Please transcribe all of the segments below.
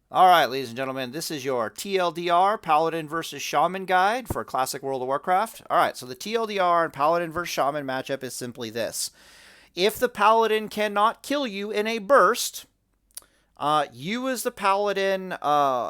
All right, ladies and gentlemen, this is your TLDR Paladin versus Shaman guide for Classic World of Warcraft. All right, so the TLDR and Paladin versus Shaman matchup is simply this. If the Paladin cannot kill you in a burst, you as the Paladin,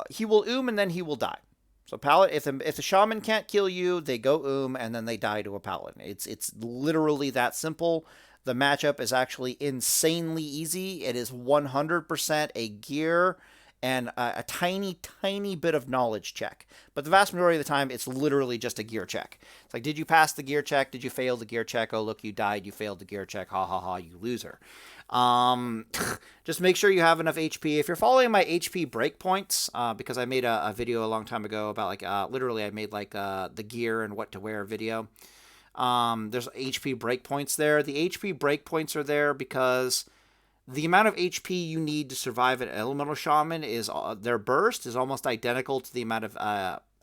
he will and then he will die. So if the Shaman can't kill you, they go and then they die to a Paladin. It's literally that simple. The matchup is actually insanely easy. It is 100% a gear and a tiny, tiny bit of knowledge check. But the vast majority of the time, it's literally just a gear check. It's like, did you pass the gear check? Did you fail the gear check? Oh, look, you died. You failed the gear check. Ha ha ha, you loser. Um, just make sure you have enough HP. If you're following my HP breakpoints, because I made a video a long time ago about literally I made the gear and what to wear video. There's HP breakpoints there. The HP breakpoints are there because the amount of HP you need to survive an elemental shaman is their burst is almost identical to the amount of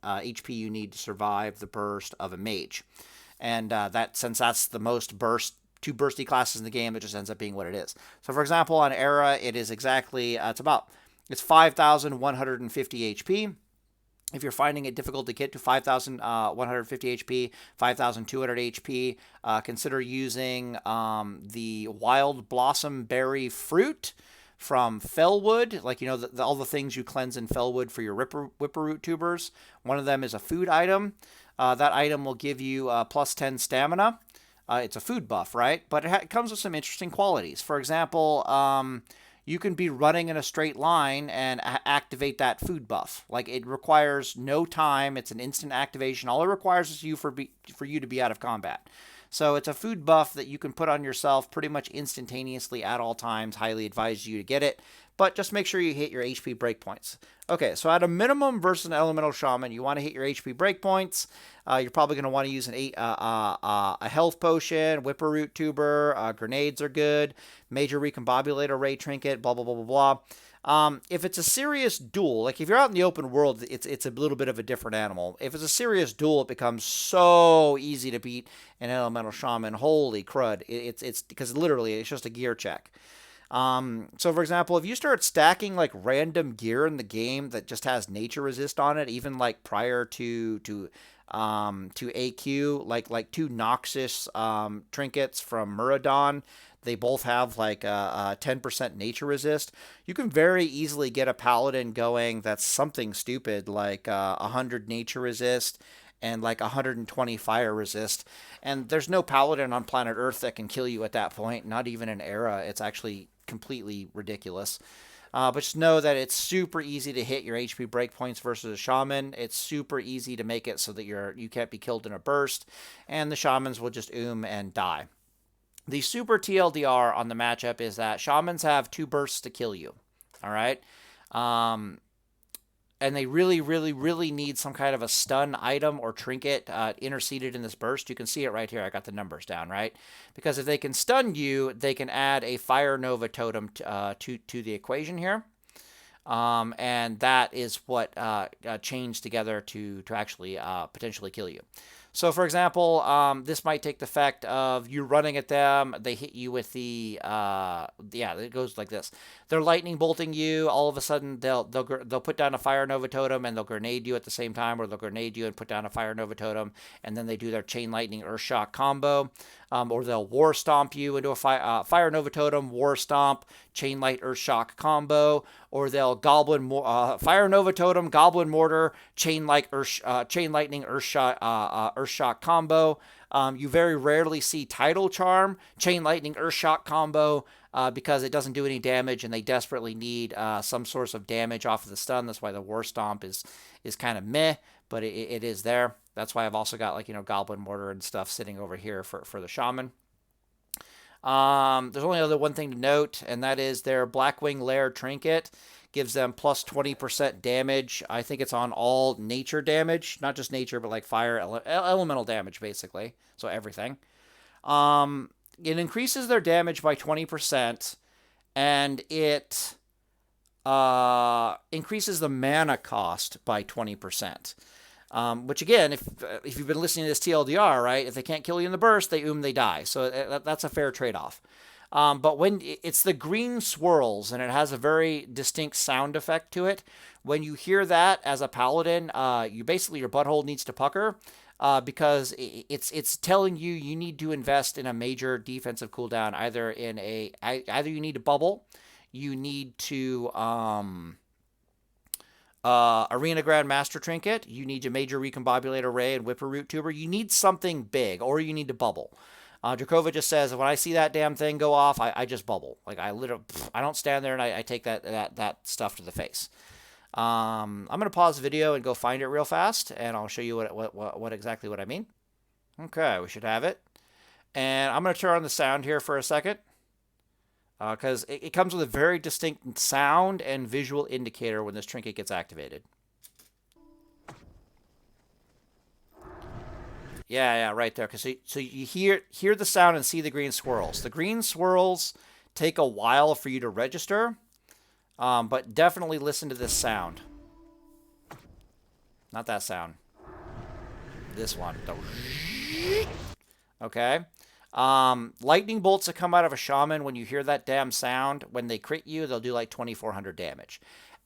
HP you need to survive the burst of a mage, and that since that's the most two bursty classes in the game, it just ends up being what it is. So, for example, on Era, it is exactly it's 5,150 HP. If you're finding it difficult to get to 5,150 HP, 5,200 HP, consider using the Wild Blossom Berry Fruit from Fellwood. Like, all the things you cleanse in Fellwood for your Whipperroot tubers. One of them is a food item. That item will give you plus 10 stamina. It's a food buff, right? But it comes with some interesting qualities. For example, you can be running in a straight line and activate that food buff. Like, it requires no time. It's an instant activation. All it requires is for you to be out of combat. So it's a food buff that you can put on yourself pretty much instantaneously at all times. Highly advise you to get it, but just make sure you hit your HP breakpoints. Okay, so at a minimum versus an elemental shaman, you want to hit your HP breakpoints. You're probably going to want to use a health potion, Whipperroot tuber, grenades are good, major recombobulator ray trinket, blah blah blah blah blah. If it's a serious duel, like if you're out in the open world, it's a little bit of a different animal. If it's a serious duel, it becomes so easy to beat an elemental shaman. Holy crud! It's because literally it's just a gear check. So for example, if you start stacking like random gear in the game that just has nature resist on it, even like prior to AQ, like two Noxus trinkets from Muradin, they both have like a 10% nature resist. You can very easily get a paladin going that's something stupid like 100 nature resist and like 120 fire resist. And there's no paladin on planet Earth that can kill you at that point, not even in Era. It's actually completely ridiculous. But just know that it's super easy to hit your HP breakpoints versus a shaman. It's super easy to make it so that you can't be killed in a burst, and the shamans will just and die. The super TLDR on the matchup is that shamans have two bursts to kill you. All right. And they really, really, really need some kind of a stun item or trinket interceded in this burst. You can see it right here. I got the numbers down, right? Because if they can stun you, they can add a Fire Nova totem to the equation here. And that is what chains together to actually potentially kill you. So, for example, this might take the effect of you running at them. They hit you with it goes like this. They're lightning bolting you. All of a sudden, they'll put down a Fire Nova totem and they'll grenade you at the same time, or they'll grenade you and put down a Fire Nova totem, and then they do their Chain Lightning Earth Shock combo. Or they'll War Stomp you into a Fire Nova totem, War Stomp, Chain Light Earth Shock combo, or they'll Fire Nova totem, Goblin Mortar, Chain Lightning Earth Shock combo. You very rarely see Tidal Charm, Chain Lightning Earth Shock combo, because it doesn't do any damage, and they desperately need some source of damage off of the stun. That's why the War Stomp is kind of meh, but it is there. That's why I've also got Goblin Mortar and stuff sitting over here for the Shaman. There's only one thing to note, and that is their Blackwing Lair trinket gives them plus 20% damage. I think it's on all nature damage, not just nature, but like fire, elemental damage, basically. So everything. It increases their damage by 20%, and it increases the mana cost by 20%. Which again, if you've been listening to this TLDR, right, if they can't kill you in the burst, they die. So that's a fair trade-off. But when it's the green swirls and it has a very distinct sound effect to it, when you hear that as a paladin, you basically your butthole needs to pucker. Because it's telling you you need to invest in a major defensive cooldown, either you need to bubble, you need to Arena Grandmaster Trinket, you need your Major Recombobulate Array and Whipper Root Tuber. You need something big, or you need to bubble. Drakova just says, when I see that damn thing go off, I just bubble. Like, I don't stand there and I take that stuff to the face. I'm going to pause the video and go find it real fast, and I'll show you what exactly what I mean. Okay, we should have it. And I'm going to turn on the sound here for a second, because it comes with a very distinct sound and visual indicator when this trinket gets activated. Yeah, right there. So you hear the sound and see the green swirls. The green swirls take a while for you to register, but definitely listen to this sound. Not that sound. This one. Okay. Lightning bolts that come out of a shaman, when you hear that damn sound, when they crit you, they'll do like 2,400 damage.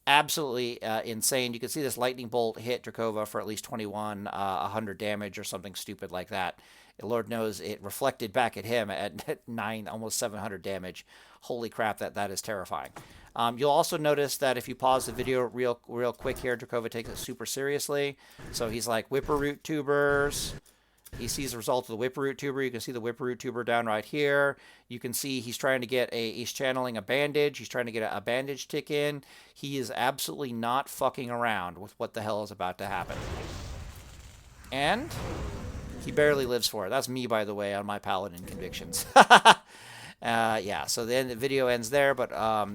Absolutely insane. You can see this lightning bolt hit Drakova for at least 100 damage or something stupid like that. Lord knows it reflected back at him at 9, almost 700 damage. Holy crap, that is terrifying. You'll also notice that if you pause the video real quick here, Drakova takes it super seriously. So he's like, Whipperroot Tubers. He sees the result of the Whipperroot Tuber. You can see the Whipperroot Tuber down right here. You can see he's trying to get he's channeling a bandage. He's trying to get a bandage tick in. He is absolutely not fucking around with what the hell is about to happen. And he barely lives for it. That's me, by the way, on my Paladin convictions. Yeah, so then the video ends there, but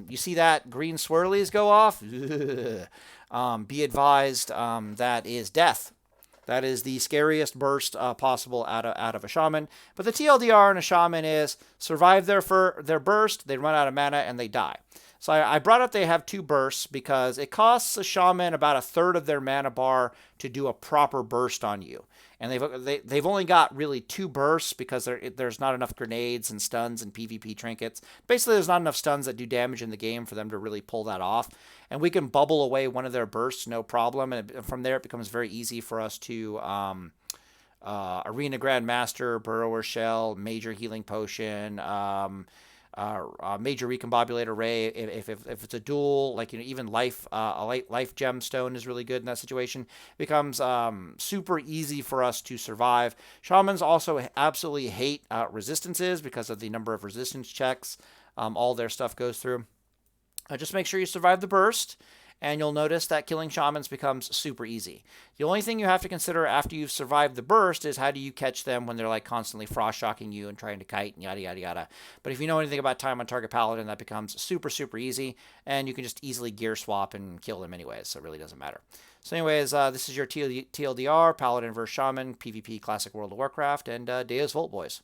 you see that green swirlies go off? Be advised, that is death. That is the scariest burst possible out of a shaman. But the TLDR in a shaman is survive their burst, they run out of mana, and they die. So I brought up they have 2 bursts because it costs a shaman about 1/3 of their mana bar to do a proper burst on you. And they've only got really 2 bursts because there's not enough grenades and stuns and PvP trinkets. Basically, there's not enough stuns that do damage in the game for them to really pull that off. And we can bubble away one of their bursts, no problem. And from there, it becomes very easy for us to Arena Grandmaster, Burrower Shell, Major Healing Potion, Major Recombobulate Array. If it's a duel, like, even life gemstone is really good in that situation. It becomes super easy for us to survive. Shamans also absolutely hate resistances because of the number of resistance checks all their stuff goes through. Just make sure you survive the burst, and you'll notice that killing shamans becomes super easy. The only thing you have to consider after you've survived the burst is how do you catch them when they're like constantly frost shocking you and trying to kite and yada yada yada. But if you know anything about time on target paladin, that becomes super easy, and you can just easily gear swap and kill them anyways, so it really doesn't matter. So anyways, this is your TLDR, Paladin vs. Shaman, PvP Classic World of Warcraft, and Deus Volt, boys.